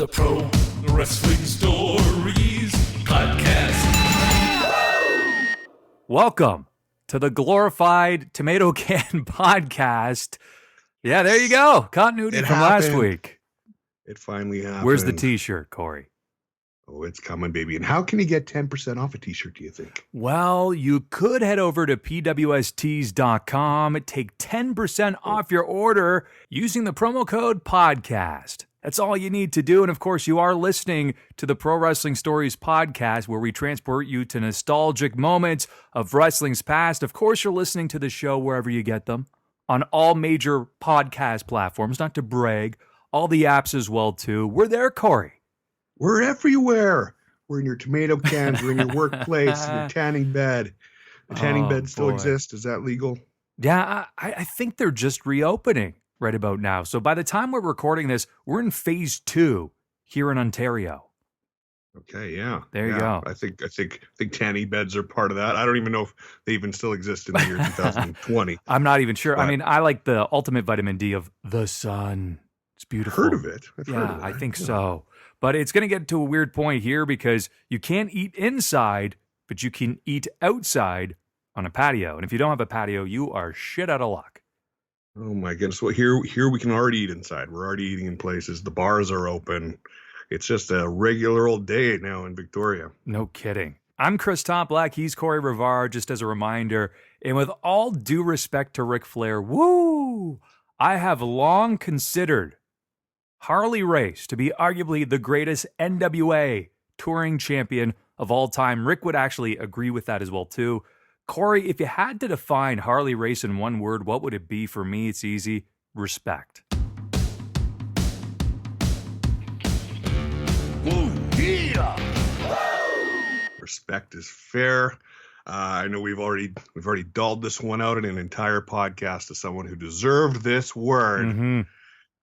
The Pro Wrestling Stories Podcast. Welcome to the glorified tomato can podcast. Yeah, there you go. Continuity from last week. It finally happened. Where's the t-shirt, Corey? Oh, it's coming, baby. And how can you get 10% off a t-shirt, do you think? Well, you could head over to pwstees.com, take 10% off your order using the promo code podcast. That's all you need to do. And of course, you are listening to the Pro Wrestling Stories podcast, where we transport you to nostalgic moments of wrestling's past. Of course, you're listening to the show wherever you get them, on all major podcast platforms, not to brag, all the apps as well, too. We're there, Corey. We're everywhere. We're in your tomato cans. We're in your workplace, in your tanning bed. The tanning bed still exists. Is that legal? Yeah, I think they're just reopening right about now. So by the time we're recording this, we're in phase 2 here in Ontario. Okay, yeah. There you go. I think tanning beds are part of that. I don't even know if they even still exist in the year 2020. I'm not even sure. I mean, I like the ultimate vitamin D of the sun. It's beautiful. Heard of it? I've heard of it. I think so. But it's going to get to a weird point here because you can't eat inside, but you can eat outside on a patio. And if you don't have a patio, you are shit out of luck. Oh my goodness. Well, here we can already eat inside. We're already eating in places. The bars are open. It's just a regular old day now in Victoria. No kidding. I'm Chris Toplack. He's Corey Rivard, just as a reminder. And with all due respect to Ric Flair, woo, I have long considered Harley Race to be arguably the greatest NWA touring champion of all time. Rick would actually agree with that as well, too. Corey, if you had to define Harley Race in one word, what would it be? For me, it's easy. Respect. Whoa, yeah! Respect is fair. I know we've already dolled this one out in an entire podcast to someone who deserved this word. Mm-hmm.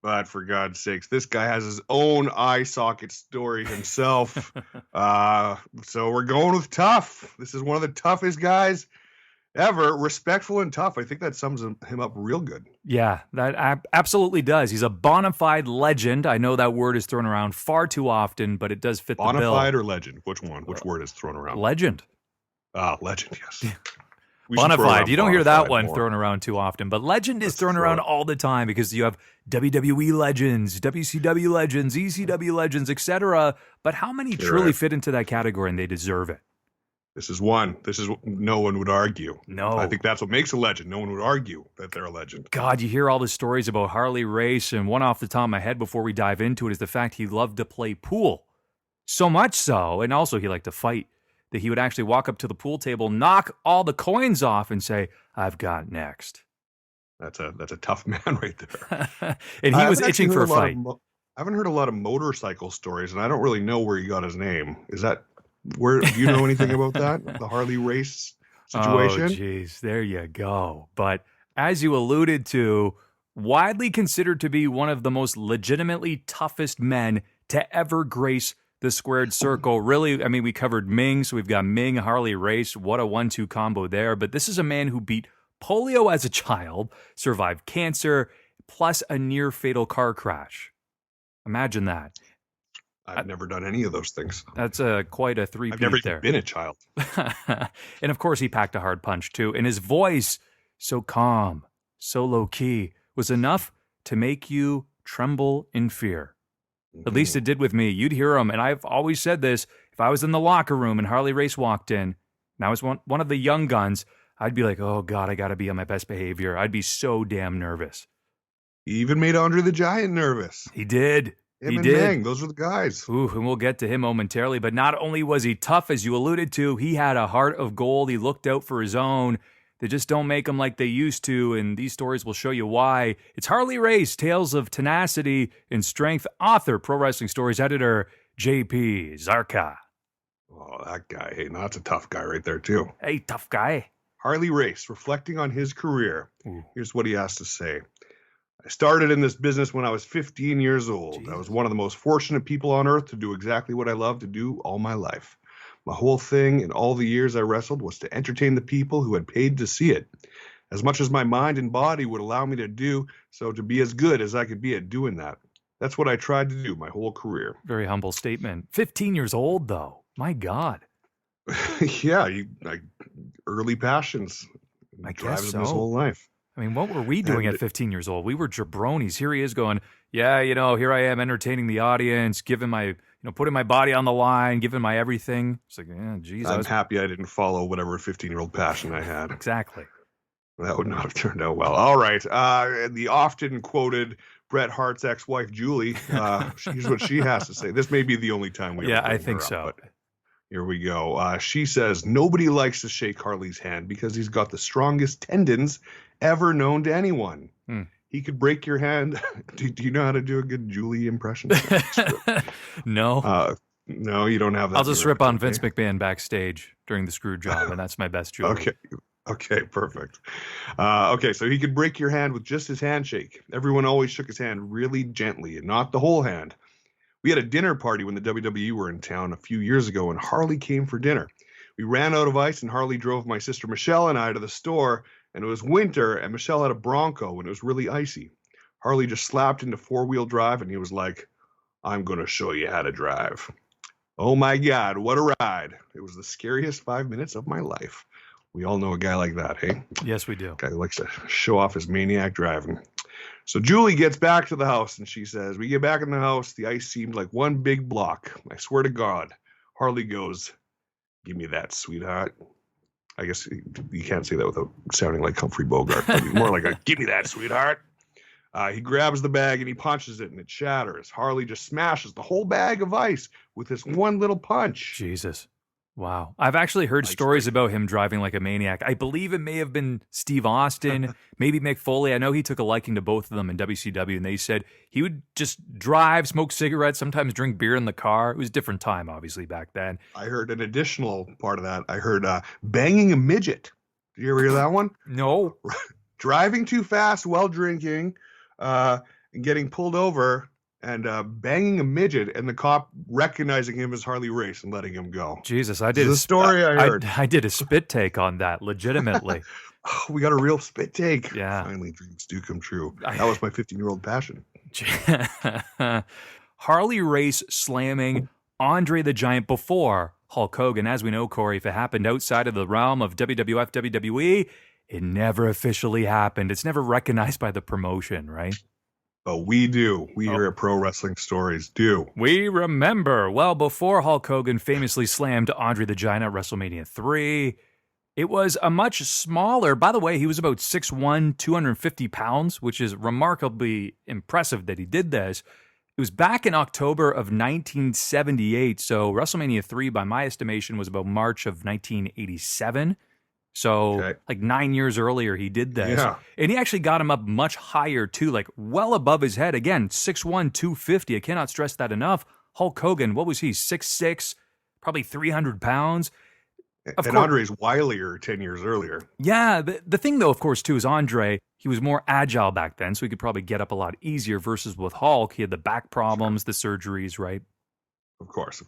But for God's sakes, this guy has his own eye socket story himself. So we're going with tough. This is one of the toughest guys ever. Respectful and tough. I think that sums him up real good. Yeah, that absolutely does. He's a bona fide legend. I know that word is thrown around far too often, but it does fit the bill. Bona fide or legend? Which one? Which word is thrown around? Legend. Legend, yes. Bona fide. You don't hear that one thrown around too often, but legend is thrown around all the time because you have WWE legends, WCW legends, ECW legends, etc. But how many truly fit into that category and they deserve it? This is one. No one would argue. No. I think that's what makes a legend. No one would argue that they're a legend. God, you hear all the stories about Harley Race, and one off the top of my head before we dive into it is the fact he loved to play pool. So much so, and also he liked to fight, that he would actually walk up to the pool table, knock all the coins off, and say, "I've got next." That's a tough man right there. And he was itching for a fight. I haven't heard a lot of motorcycle stories, and I don't really know where he got his name. Is that where? Do you know anything about that? The Harley Race situation? Oh, geez, there you go. But as you alluded to, widely considered to be one of the most legitimately toughest men to ever grace the squared circle. Really, I mean, we covered Meng, so we've got Meng, Harley Race. What a 1-2 combo there. But this is a man who beat polio as a child, survived cancer, plus a near-fatal car crash. Imagine that. I've never done any of those things. That's quite a three-peat I've never there. even been a child. And of course, he packed a hard punch, too. And his voice, so calm, so low-key, was enough to make you tremble in fear. At least it did with me. You'd hear him, and I've always said this, if I was in the locker room and Harley Race walked in, and I was one of the young guns, I'd be like, oh, God, I got to be on my best behavior. I'd be so damn nervous. He even made Andre the Giant nervous. He did. Him and Meng, those were the guys. Ooh, and we'll get to him momentarily. But not only was he tough, as you alluded to, he had a heart of gold. He looked out for his own. They just don't make them like they used to, and these stories will show you why. It's Harley Race, Tales of Tenacity and Strength, author, Pro Wrestling Stories editor, J.P. Zarka. Oh, that guy. Hey, now that's a tough guy right there, too. Hey, tough guy. Harley Race, reflecting on his career. Ooh. Here's what he has to say. I started in this business when I was 15 years old. Jeez. I was one of the most fortunate people on earth to do exactly what I love to do all my life. My whole thing in all the years I wrestled was to entertain the people who had paid to see it. As much as my mind and body would allow me to do so, to be as good as I could be at doing that. That's what I tried to do my whole career. Very humble statement. 15 years old, though. My God. Yeah, early passions. I guess Drives him so. his whole life. I mean, what were we doing at 15 years old? We were jabronis. Here he is going, yeah, here I am entertaining the audience, giving my, putting my body on the line, giving my everything. It's like, yeah, geez. I'm happy I didn't follow whatever 15-year-old passion I had. Exactly. That would not have turned out well. All right. The often quoted Bret Hart's ex-wife, Julie, here's what she has to say. This may be the only time we ever I bring think her so. up, but here we go. She says, nobody likes to shake Harley's hand because he's got the strongest tendons ever known to anyone. He could break your hand. Do you know how to do a good Julie impression? No. No, you don't have that. I'll just rip on Vince McMahon backstage during the screw job, and that's my best Julie. Okay, perfect. Okay, so he could break your hand with just his handshake. Everyone always shook his hand really gently and not the whole hand. We had a dinner party when the WWE were in town a few years ago, and Harley came for dinner. We ran out of ice, and Harley drove my sister Michelle and I to the store, and it was winter, and Michelle had a Bronco, and it was really icy. Harley just slapped into four-wheel drive, and he was like, I'm going to show you how to drive. Oh, my God, what a ride. It was the scariest 5 minutes of my life. We all know a guy like that, hey? Yes, we do. A guy who likes to show off his maniac driving. So Julie gets back to the house, and she says, we get back in the house. The ice seemed like one big block. I swear to God. Harley goes, give me that, sweetheart. I guess you can't say that without sounding like Humphrey Bogart. But more like a, give me that, sweetheart. He grabs the bag, and he punches it, and it shatters. Harley just smashes the whole bag of ice with this one little punch. Jesus. Wow. I've actually heard stories about him driving like a maniac. I believe it may have been Steve Austin, maybe Mick Foley. I know he took a liking to both of them in WCW, and they said he would just drive, smoke cigarettes, sometimes drink beer in the car. It was a different time, obviously, back then. I heard an additional part of that. I heard banging a midget. Did you ever hear that one? No. Driving too fast while drinking, and getting pulled over, and banging a midget, and the cop recognizing him as Harley Race and letting him go. Jesus, I did a story I heard. I did a spit take on that, legitimately. Oh, we got a real spit take. Yeah. Finally, dreams do come true. That was my 15-year-old passion. Harley Race slamming Andre the Giant before Hulk Hogan. As we know, Corey, if it happened outside of the realm of WWF, WWE, it never officially happened. It's never recognized by the promotion, right? But we do. We here at Pro Wrestling Stories do. We remember. Well, before Hulk Hogan famously slammed Andre the Giant at WrestleMania 3, it was a much smaller, by the way, he was about 6'1", 250 pounds, which is remarkably impressive that he did this. It was back in October of 1978, so WrestleMania 3, by my estimation, was about March of 1987. So, like 9 years earlier, he did this. Yeah. And he actually got him up much higher, too, like well above his head. Again, 6'1", 250. I cannot stress that enough. Hulk Hogan, what was he, 6'6", probably 300 pounds? Andre's wilier 10 years earlier. Yeah, the thing, though, of course, too, is Andre, he was more agile back then, so he could probably get up a lot easier versus with Hulk. He had the back problems, the surgeries, right? Of course.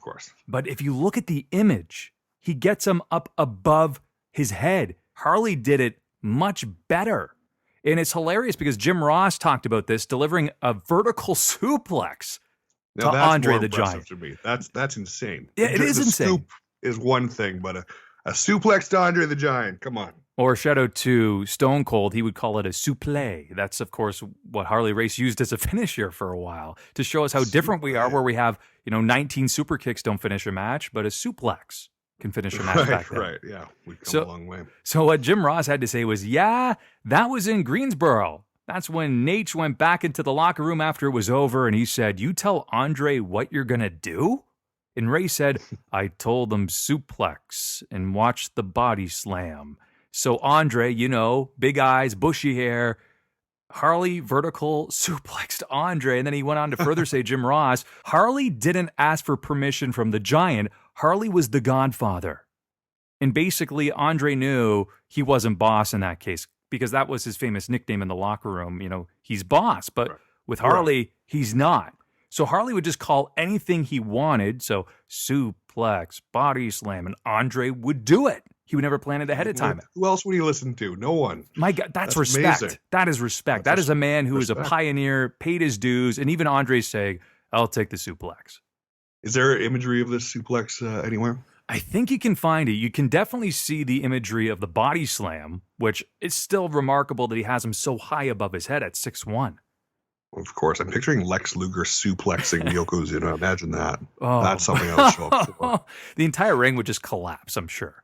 But if you look at the image, he gets him up above his head. Harley did it much better. And it's hilarious because Jim Ross talked about this, delivering a vertical suplex to Andre the Giant. To me. That's insane. Yeah, it is insane. Scoop is one thing, but a suplex to Andre the Giant, come on. Or shout out to Stone Cold, he would call it a souplé. That's, of course, what Harley Race used as a finisher for a while to show us how different we are, where we have, 19 super kicks don't finish a match, but a suplex can finish a match back then. Right, yeah. We've come a long way. So what Jim Ross had to say was, yeah, that was in Greensboro. That's when Nate went back into the locker room after it was over, and he said, you tell Andre what you're going to do? And Ray said, I told him suplex and watch the body slam. So Andre, big eyes, bushy hair, Harley vertical suplexed Andre. And then he went on to further say, Jim Ross, Harley didn't ask for permission from the Giant. Harley was the godfather. And basically, Andre knew he wasn't boss in that case because that was his famous nickname in the locker room. He's boss, but with Harley, he's not. So Harley would just call anything he wanted. So suplex, body slam, and Andre would do it. He would never plan it ahead of time. Who else would he listen to? No one. My God, that's respect. Amazing. That is respect. That is a man who is a pioneer, paid his dues, and even Andre's saying, I'll take the suplex. Is there imagery of this suplex anywhere? I think you can find it. You can definitely see the imagery of the body slam, which is still remarkable that he has him so high above his head at 6'1". Of course. I'm picturing Lex Luger suplexing Yokozuna. Imagine that. Oh. That's something else. Show up for. The entire ring would just collapse, I'm sure.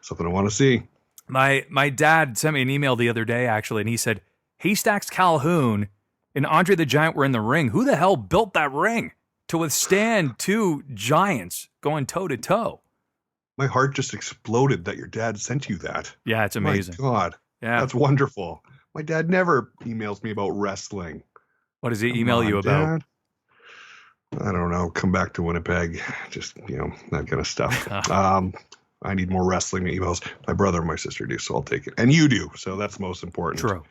Something I want to see. My dad sent me an email the other day, actually, and he said, Haystacks Calhoun and Andre the Giant were in the ring. Who the hell built that ring to withstand two giants going toe-to-toe? My heart just exploded that your dad sent you that. Yeah, it's amazing. My God. Yeah. That's wonderful. My dad never emails me about wrestling. What does he email you about? Dad? I don't know. Come back to Winnipeg. Just, that kind of stuff. I need more wrestling emails. My brother and my sister do, so I'll take it. And you do, so that's most important. True.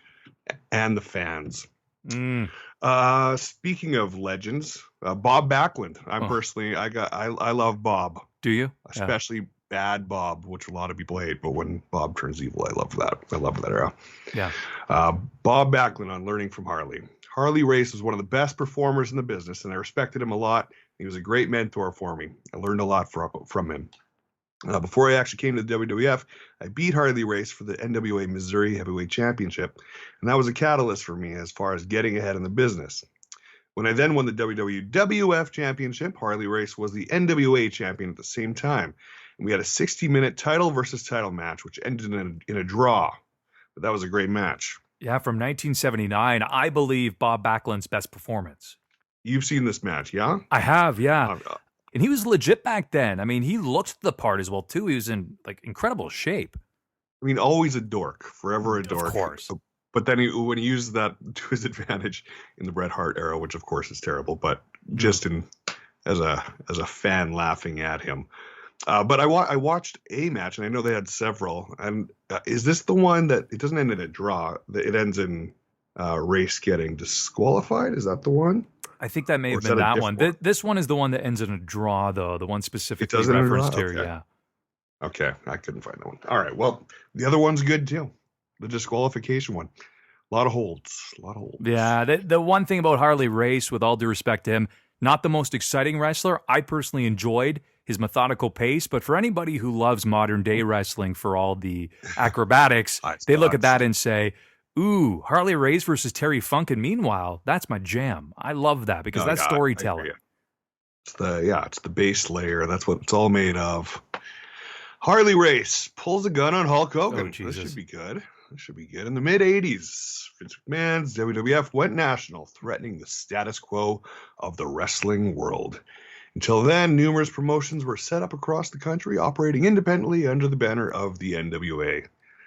And the fans. Speaking of legends, Bob Backlund. I love Bob. Do you? Especially bad Bob, which a lot of people hate, but when Bob turns evil, I love that. I love that era. Yeah. Bob Backlund on Learning from Harley. Harley Race was one of the best performers in the business, and I respected him a lot. He was a great mentor for me. I learned a lot from him. Before I actually came to the WWF, I beat Harley Race for the NWA Missouri Heavyweight Championship, and that was a catalyst for me as far as getting ahead in the business. When I then won the WWF Championship, Harley Race was the NWA champion at the same time, and we had a 60-minute title versus title match, which ended in a draw. But that was a great match. Yeah, from 1979, I believe Bob Backlund's best performance. You've seen this match, yeah? I have, yeah. And he was legit back then. I mean, he looked the part as well, too. He was in, incredible shape. I mean, always a dork. Forever a dork. Of course. But then when he used that to his advantage in the Bret Hart era, which, of course, is terrible, but just as a fan laughing at him. But I watched a match, and I know they had several. And is this the one that it doesn't end in a draw? It ends in Race getting disqualified? Is that the one? I think that may have been that one. This one is the one that ends in a draw, though. The one specifically referenced here, yeah. Okay, I couldn't find that one. All right, well, the other one's good, too. The disqualification one. A lot of holds. Yeah, the one thing about Harley Race, with all due respect to him, not the most exciting wrestler. I personally enjoyed his methodical pace, but for anybody who loves modern day wrestling for all the acrobatics, they look at that and say, ooh, Harley Race versus Terry Funk, and meanwhile, that's my jam. I love that because that's storytelling. It's the base layer. That's what it's all made of. Harley Race pulls a gun on Hulk Hogan. This should be good. In the mid-'80s, Vince McMahon's WWF went national, threatening the status quo of the wrestling world. Until then, numerous promotions were set up across the country, operating independently under the banner of the NWA.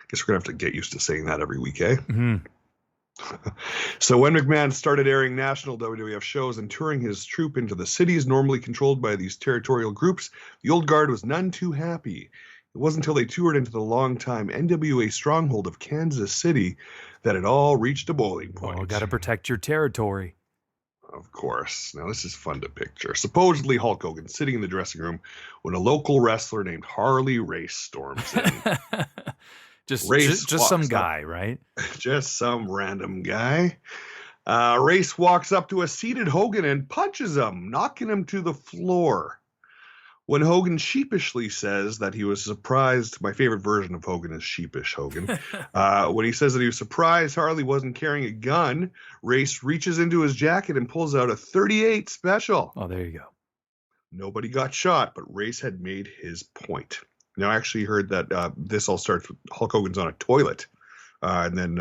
Guess we're going to have to get used to saying that every week, eh? Mm-hmm. So when McMahon started airing national WWF shows and touring his troupe into the cities normally controlled by these territorial groups, the old guard was none too happy. It wasn't until they toured into the long-time NWA stronghold of Kansas City that it all reached a boiling point. Oh, got to protect your territory. Of course. Now, this is fun to picture. Supposedly, Hulk Hogan sitting in the dressing room when a local wrestler named Harley Race storms in. just some guy, right? Just some random guy. Race walks up to a seated Hogan and punches him, knocking him to the floor. When Hogan sheepishly says that he was surprised, my favorite version of Hogan is sheepish Hogan. When he says that he was surprised Harley wasn't carrying a gun, Race reaches into his jacket and pulls out a .38 special. Oh, there you go. Nobody got shot, but Race had made his point. Now, I actually heard that this all starts with Hulk Hogan's on a toilet, and then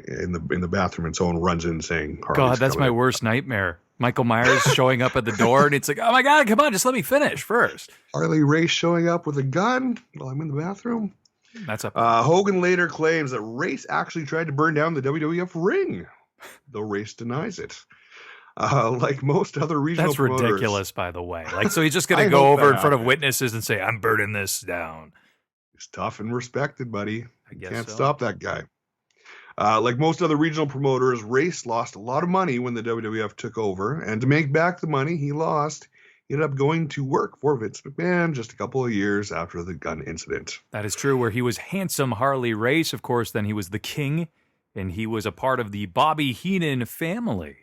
in the bathroom, and someone runs in saying, God, that's my worst nightmare. Michael Myers showing up at the door, and it's like, oh my God, come on, just let me finish first. Harley Race showing up with a gun while I'm in the bathroom. That's up. Hogan later claims that Race actually tried to burn down the WWF ring, though Race denies it. Like most other regional promoters. That's ridiculous, by the way. So he's just going to go over in front of witnesses and say, I'm burning this down. He's tough and respected, buddy. I guess Can't so. stop that guy. Like most other regional promoters, Race lost a lot of money when the WWF took over, and to make back the money he lost, he ended up going to work for Vince McMahon just a couple of years after the gun incident. That is true, where he was handsome Harley Race. Of course, then he was the king, and he was a part of the Bobby Heenan family.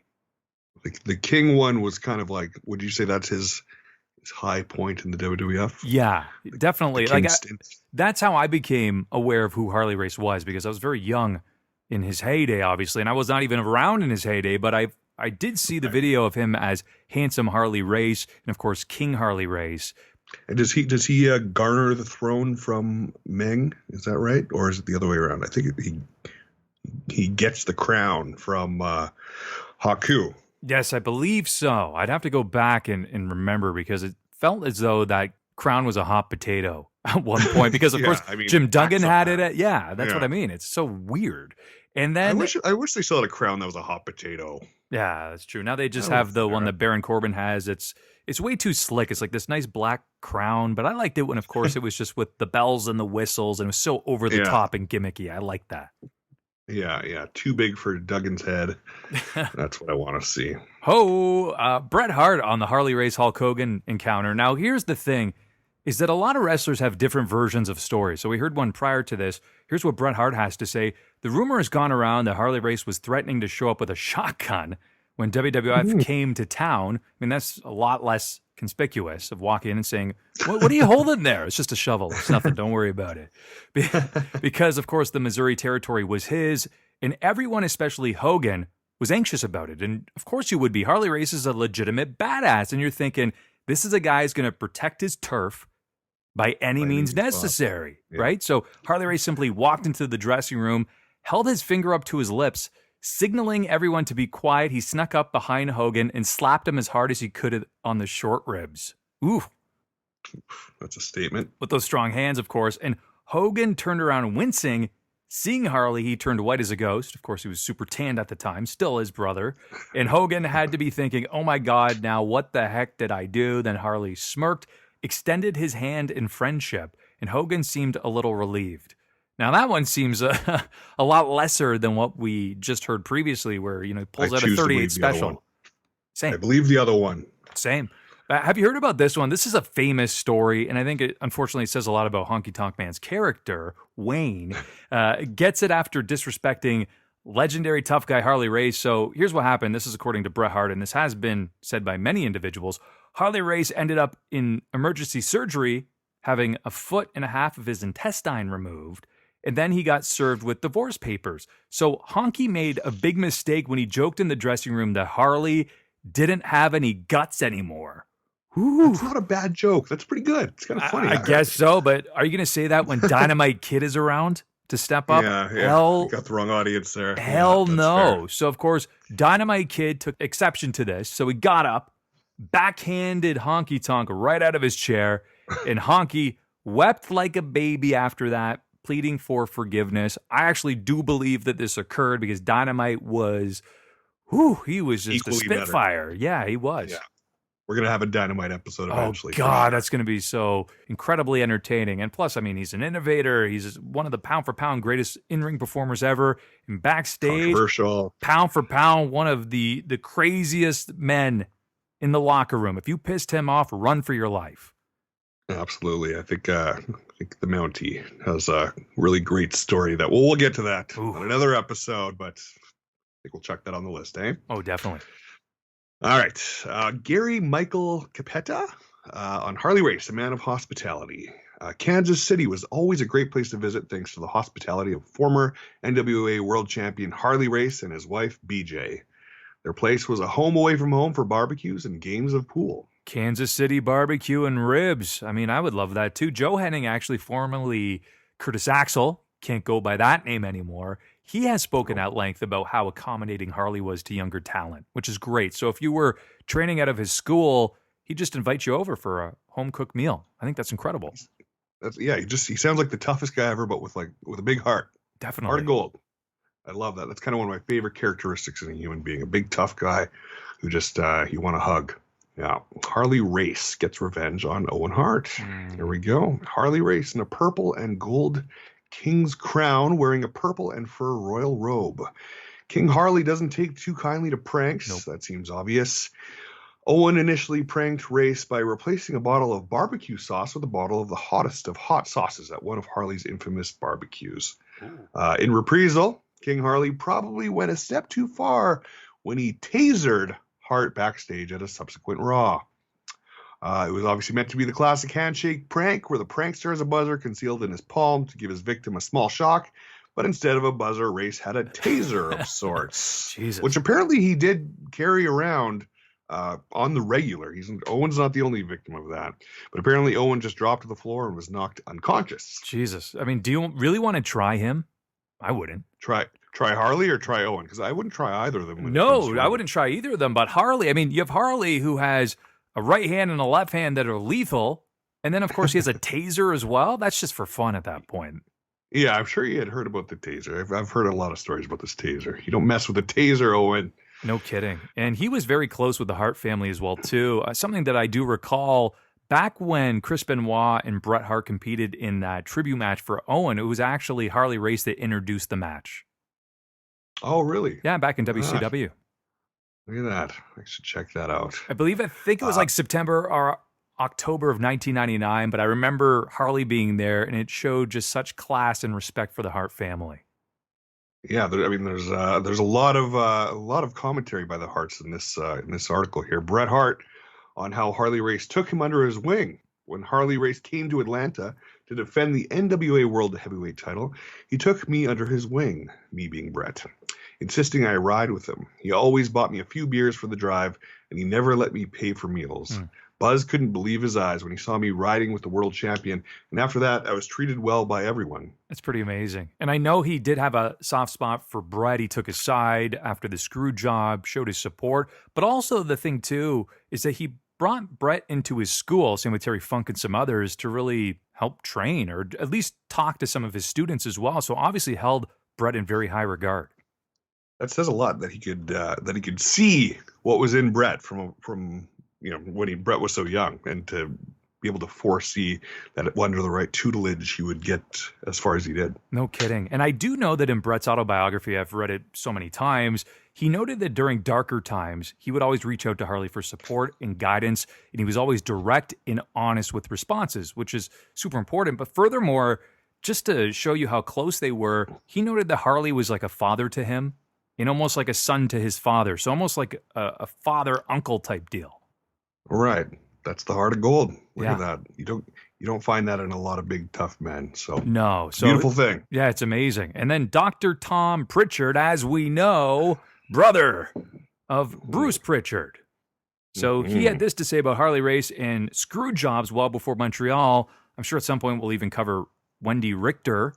The King one was kind of like, would you say that's his high point in the WWF? Yeah, definitely. That's how I became aware of who Harley Race was, because I was very young in his heyday, obviously, and I was not even around in his heyday, but I did see the video of him as handsome Harley Race, and of course King Harley Race. And does he garner the throne from Meng? Is that right, or is it the other way around? I think he gets the crown from Haku. Yes, I believe so. I'd have to go back and remember, because it felt as though that crown was a hot potato at one point, because of course Jim Duggan had it. That's what I mean. It's so weird. And then I wish they still had a crown that was a hot potato. Yeah, that's true. Now they just have the one that Baron Corbin has. It's way too slick. It's like this nice black crown, but I liked it when, of course, it was just with the bells and the whistles, and it was so over the top and gimmicky. I like that. Yeah. Too big for Duggan's head. That's what I want to see. Bret Hart on the Harley Race Hulk Hogan encounter. Now, here's the thing, is that a lot of wrestlers have different versions of stories. So we heard one prior to this. Here's what Bret Hart has to say. The rumor has gone around that Harley Race was threatening to show up with a shotgun when WWF came to town. I mean, that's a lot less conspicuous of walking in and saying, what are you holding there? It's just a shovel. It's nothing. Don't worry about it. Because, of course, the Missouri territory was his, and everyone, especially Hogan, was anxious about it. And, of course, you would be. Harley Race is a legitimate badass, and you're thinking, this is a guy who's going to protect his turf by any means necessary, right? So Harley Race simply walked into the dressing room, held his finger up to his lips, signaling everyone to be quiet. He snuck up behind Hogan and slapped him as hard as he could on the short ribs. Ooh. That's a statement. With those strong hands, of course. And Hogan turned around wincing. Seeing Harley, he turned white as a ghost. Of course, he was super tanned at the time, still his brother. And Hogan had to be thinking, oh my God, now what the heck did I do? Then Harley smirked, extended his hand in friendship, and Hogan seemed a little relieved. Now, that one seems a lot lesser than what we just heard previously, where, he pulls out a 38 special. Same. I believe the other one. Same. Have you heard about this one? This is a famous story, and I think it unfortunately says a lot about Honky Tonk Man's character. Wayne gets it after disrespecting legendary tough guy Harley Race. So here's what happened. This is according to Bret Hart, and this has been said by many individuals. Harley Race ended up in emergency surgery, having a foot and a half of his intestine removed, and then he got served with divorce papers. So Honky made a big mistake when he joked in the dressing room that Harley didn't have any guts anymore. Ooh. That's not a bad joke. That's pretty good. It's kind of funny. I guess so, but are you going to say that when Dynamite Kid is around to step up? Yeah. You got the wrong audience there. Hell no. Fair. So, of course, Dynamite Kid took exception to this. So he got up, backhanded Honky Tonk right out of his chair, and Honky wept like a baby after that, pleading for forgiveness. I actually do believe that this occurred because Dynamite was, he was just equally a spitfire. Better. Yeah, he was. Yeah. We're going to have a Dynamite episode eventually. Oh, God, that's going to be so incredibly entertaining. And plus, I mean, he's an innovator. He's one of the pound-for-pound greatest in-ring performers ever. And backstage, controversial. Pound for pound, one of the craziest men in the locker room. If you pissed him off, run for your life. Absolutely. I think the Mountie has a really great story that we'll get to that on another episode, but I think we'll check that on the list, eh? Oh, definitely. All right. Gary Michael Capetta on Harley Race, a man of hospitality. Kansas City was always a great place to visit thanks to the hospitality of former NWA world champion Harley Race and his wife, BJ. Their place was a home away from home for barbecues and games of pool. Kansas City barbecue and ribs. I mean, I would love that too. Joe Henning, actually formerly Curtis Axel, can't go by that name anymore. He has spoken at length about how accommodating Harley was to younger talent, which is great. So if you were training out of his school, he'd just invite you over for a home-cooked meal. I think that's incredible. He sounds like the toughest guy ever, but with a big heart. Definitely. Heart of gold. I love that. That's kind of one of my favorite characteristics in a human being, a big tough guy who just you want to hug. Yeah. Harley Race gets revenge on Owen Hart. Here we go. Harley Race in a purple and gold king's crown, wearing a purple and fur royal robe. King Harley doesn't take too kindly to pranks. Nope. That seems obvious. Owen initially pranked Race by replacing a bottle of barbecue sauce with a bottle of the hottest of hot sauces at one of Harley's infamous barbecues. In reprisal, King Harley probably went a step too far when he tasered Hart backstage at a subsequent Raw. It was obviously meant to be the classic handshake prank where the prankster has a buzzer concealed in his palm to give his victim a small shock, but instead of a buzzer, Race had a taser of sorts, which apparently he did carry around on the regular. Owen's not the only victim of that, but apparently Owen just dropped to the floor and was knocked unconscious. Jesus. I mean, do you really want to try him? I wouldn't. Try Harley or try Owen? Because I wouldn't try either of them. No, I wouldn't try either of them. But Harley, I mean, you have Harley who has a right hand and a left hand that are lethal. And then, of course, he has a taser as well. That's just for fun at that point. Yeah, I'm sure you had heard about the taser. I've heard a lot of stories about this taser. You don't mess with the taser, Owen. No kidding. And he was very close with the Hart family as well, too. Something that I do recall, back when Chris Benoit and Bret Hart competed in that tribute match for Owen, it was actually Harley Race that introduced the match. Oh, really? Yeah, back in WCW. Look at that. I should check that out. I think it was like September or October of 1999, but I remember Harley being there, and it showed just such class and respect for the Hart family. Yeah, there's a lot of commentary by the Harts in this article here. Bret Hart on how Harley Race took him under his wing. When Harley Race came to Atlanta to defend the NWA World Heavyweight title, he took me under his wing, me being Bret, insisting I ride with him. He always bought me a few beers for the drive, and he never let me pay for meals. Buzz couldn't believe his eyes when he saw me riding with the world champion, and after that, I was treated well by everyone. That's pretty amazing. And I know he did have a soft spot for Bret. He took his side after the screw job, showed his support, but also the thing, too, is that he brought Bret into his school, same with Terry Funk and some others, to really help train or at least talk to some of his students as well. So obviously held Bret in very high regard. That says a lot that he could see what was in Bret from when Bret was so young, and to be able to foresee that under the right tutelage he would get as far as he did. No kidding. And I do know that in Bret's autobiography, I've read it so many times, he noted that during darker times, he would always reach out to Harley for support and guidance, and he was always direct and honest with responses, which is super important. But furthermore, just to show you how close they were, he noted that Harley was like a father to him and almost like a son to his father. So almost like a father-uncle type deal. Right. That's the heart of gold. Look at that. You don't find that in a lot of big, tough men. So no, beautiful thing. Yeah, it's amazing. And then Dr. Tom Pritchard, as we know, brother of Bruce Pritchard. So he had this to say about Harley Race and screw jobs well before Montreal. I'm sure at some point we'll even cover Wendy Richter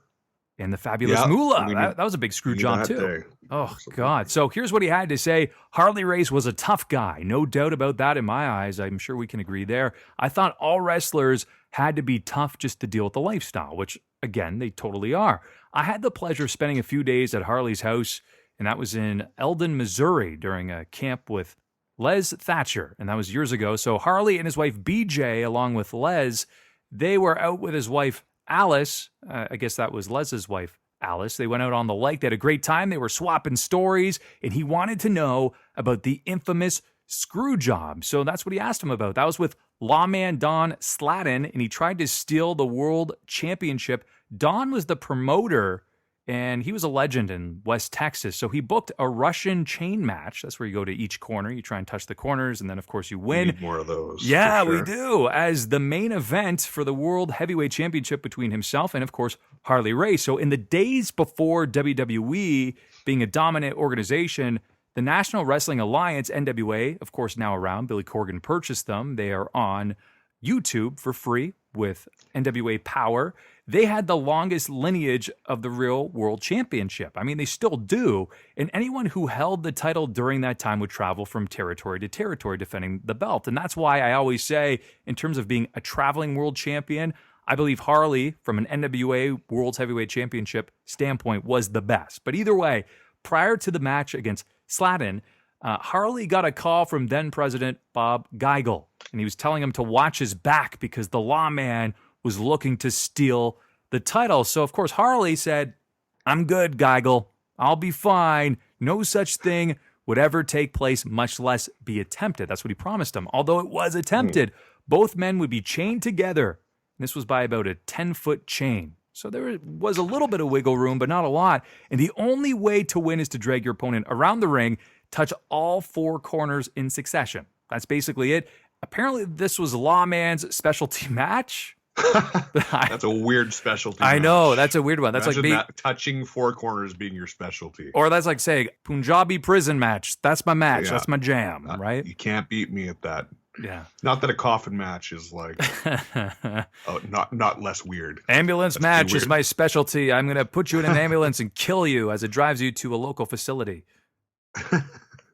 and the Fabulous Moolah. That was a big screw job too. Day. Oh, God. So here's what he had to say. Harley Race was a tough guy. No doubt about that in my eyes. I'm sure we can agree there. I thought all wrestlers had to be tough just to deal with the lifestyle, which, again, they totally are. I had the pleasure of spending a few days at Harley's house, and that was in Eldon, Missouri, during a camp with Les Thatcher, and that was years ago. So Harley and his wife, BJ, along with Les, they were out with his wife, Alice. I guess that was Les's wife, Alice. They went out on the lake. They had a great time. They were swapping stories, and he wanted to know about the infamous screw job. So that's what he asked him about. That was with lawman Don Slatton, and he tried to steal the world championship. Don was the promoter, and he was a legend in West Texas. So he booked a Russian chain match. That's where you go to each corner. You try and touch the corners, and then, of course, you win. We need more of those. Yeah, we do. As the main event for the World Heavyweight Championship between himself and, of course, Harley Race. So in the days before WWE being a dominant organization, the National Wrestling Alliance, NWA, of course, now around. Billy Corgan purchased them. They are on YouTube for free with NWA Power. They had the longest lineage of the real world championship. I mean, they still do. And anyone who held the title during that time would travel from territory to territory defending the belt. And that's why I always say, in terms of being a traveling world champion, I believe Harley, from an NWA World Heavyweight Championship standpoint, was the best. But either way, prior to the match against Slatton, Harley got a call from then-President Bob Geigel. And he was telling him to watch his back because the lawman was looking to steal the title. So, of course, Harley said, "I'm good, Geigel. I'll be fine. No such thing. would ever take place, much less be attempted. That's what he promised him. Although it was attempted, both men would be chained together. This was by about a 10-foot chain. So there was a little bit of wiggle room, but not a lot. And the only way to win is to drag your opponent around the ring, touch all 4 corners in succession. That's basically it. Apparently, this was Lawman's specialty match. That's a weird specialty. I know, that's a weird one. That's Imagine like touching 4 corners being your specialty. Or that's like saying Punjabi prison match. That's my match. Yeah. That's my jam, right? You can't beat me at that. Yeah. Not that a coffin match is like not less weird. Ambulance That's match weird. is my specialty. I'm going to put you in an ambulance and kill you as it drives you to a local facility.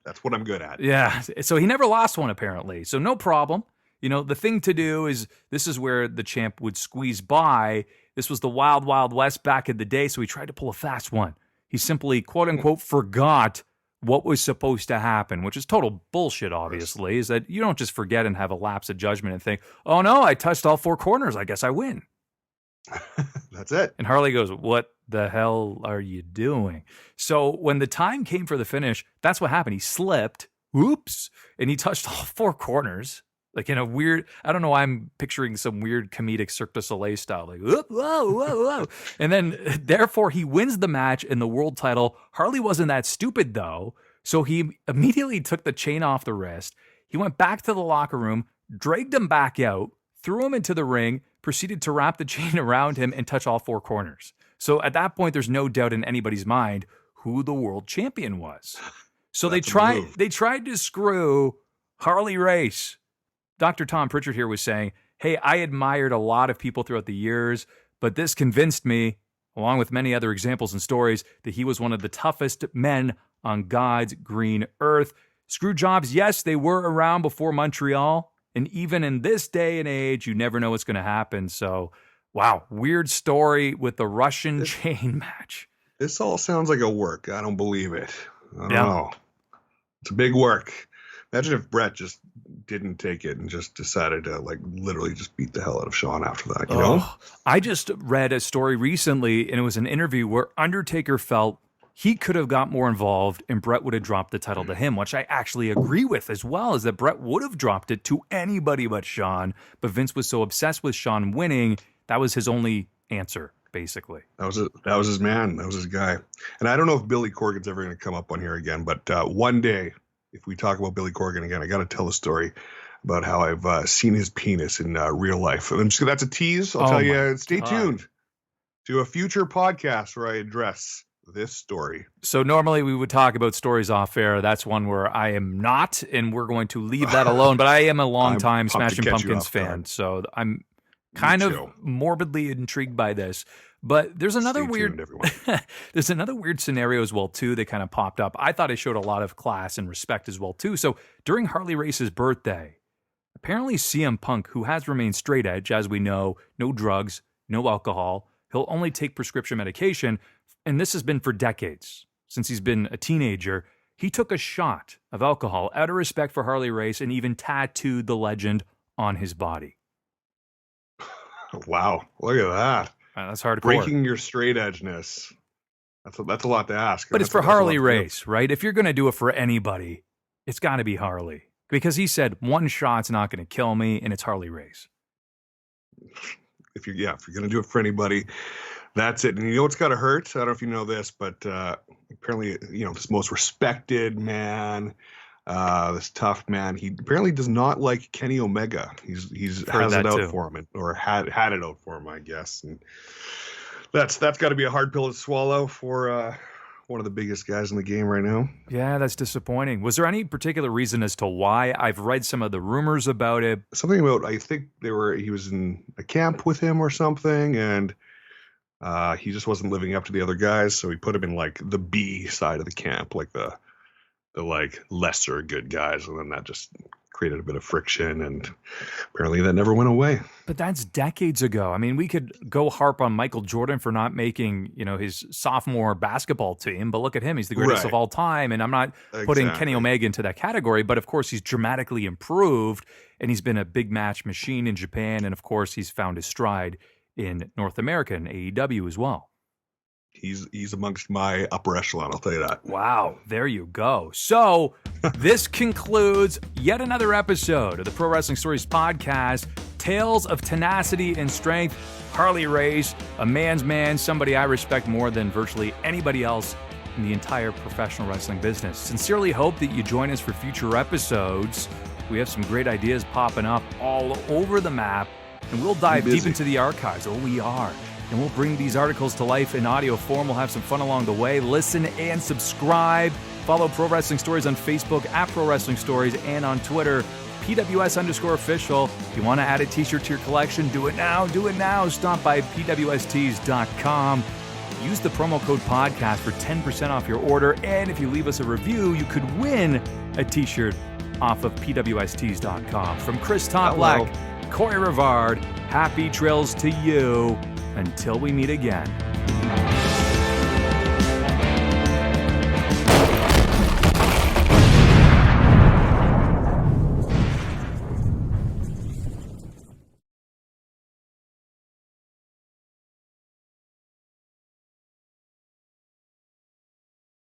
That's what I'm good at. Yeah. So he never lost one, apparently. So no problem. You know, the thing to do is, this is where the champ would squeeze by. This was the wild, wild west back in the day, so he tried to pull a fast one. He simply, quote unquote, forgot what was supposed to happen, which is total bullshit, obviously, is that you don't just forget and have a lapse of judgment and think, oh no, I touched all 4 corners. I guess I win. That's it. And Harley goes, what the hell are you doing? So when the time came for the finish, that's what happened. He slipped, whoops, and he touched all 4 corners. Like in a weird, I don't know why I'm picturing some weird comedic Cirque du Soleil style, like, whoop, whoa, whoa, whoa. And then, therefore, he wins the match in the world title. Harley wasn't that stupid, though. So he immediately took the chain off the wrist. He went back to the locker room, dragged him back out, threw him into the ring, proceeded to wrap the chain around him and touch all 4 corners. So at that point, there's no doubt in anybody's mind who the world champion was. So they tried to screw Harley Race. Dr. Tom Pritchard here was saying, hey, I admired a lot of people throughout the years, but this convinced me, along with many other examples and stories, that he was one of the toughest men on God's green earth. Screw jobs, yes, they were around before Montreal, and even in this day and age, you never know what's going to happen. So, wow, weird story with the Russian chain match. This all sounds like a work. I don't believe it. I don't know. It's a big work. Imagine if Bret just didn't take it and just decided to like literally just beat the hell out of Shawn after that, you know? I just read a story recently, and it was an interview where Undertaker felt he could have got more involved and Bret would have dropped the title to him, which I actually agree with as well, is that Bret would have dropped it to anybody but Shawn, but Vince was so obsessed with Shawn winning, that was his only answer, basically. That was his man. That was his guy. And I don't know if Billy Corgan's ever going to come up on here again, but one day, if we talk about Billy Corgan again, I got to tell a story about how I've seen his penis in real life. And that's a tease. I'll tell you. Stay tuned to a future podcast where I address this story. So normally we would talk about stories off air. That's one where I am not, and we're going to leave that alone. But I am a longtime Smashing Pumpkins fan, so I'm kind of morbidly intrigued by this. But there's another there's another weird scenario as well, too, that kind of popped up. I thought it showed a lot of class and respect as well, too. So during Harley Race's birthday, apparently CM Punk, who has remained straight edge, as we know, no drugs, no alcohol, he'll only take prescription medication, and this has been for decades. Since he's been a teenager, he took a shot of alcohol out of respect for Harley Race and even tattooed the legend on his body. Wow, look at that. That's hardcore. Breaking your straight edgeness. That's a lot to ask. But it's for Harley Race, right? If you're going to do it for anybody, it's got to be Harley. Because he said, one shot's not going to kill me, and it's Harley Race. If you're going to do it for anybody, that's it. And you know what's got to hurt? I don't know if you know this, but apparently, this most respected man, this tough man, he apparently does not like Kenny Omega. He's has it out for him, or had it out for him, I guess. And that's got to be a hard pill to swallow for one of the biggest guys in the game right now. Yeah, that's disappointing. Was there any particular reason as to why? I've read some of the rumors about it. Something about, I think he was in a camp with him or something, and he just wasn't living up to the other guys, so he put him in like the B side of the camp, like the like lesser good guys, and then that just created a bit of friction, and apparently that never went away. But that's decades ago. I mean, we could go harp on Michael Jordan for not making, his sophomore basketball team, but look at him. He's the greatest of all time, and I'm not putting Kenny Omega into that category, but of course he's dramatically improved, and he's been a big match machine in Japan, and of course he's found his stride in North America and AEW as well. he's amongst my upper echelon, I'll tell you that. Wow, there you go. So this concludes yet another episode of the Pro Wrestling Stories podcast, Tales of Tenacity and Strength. Harley Race, a man's man, somebody I respect more than virtually anybody else in the entire professional wrestling business. Sincerely hope that you join us for future episodes. We have some great ideas popping up all over the map, and we'll dive deep into the archives. Oh, we are. And we'll bring these articles to life in audio form. We'll have some fun along the way. Listen and subscribe. Follow Pro Wrestling Stories on Facebook at Pro Wrestling Stories and on Twitter, PWS_official. If you want to add a t-shirt to your collection, do it now. Do it now. Stop by pwstees.com. Use the promo code podcast for 10% off your order. And if you leave us a review, you could win a t-shirt off of pwstees.com. From Chris Toplack, Corey Rivard, happy trails to you. Until we meet again.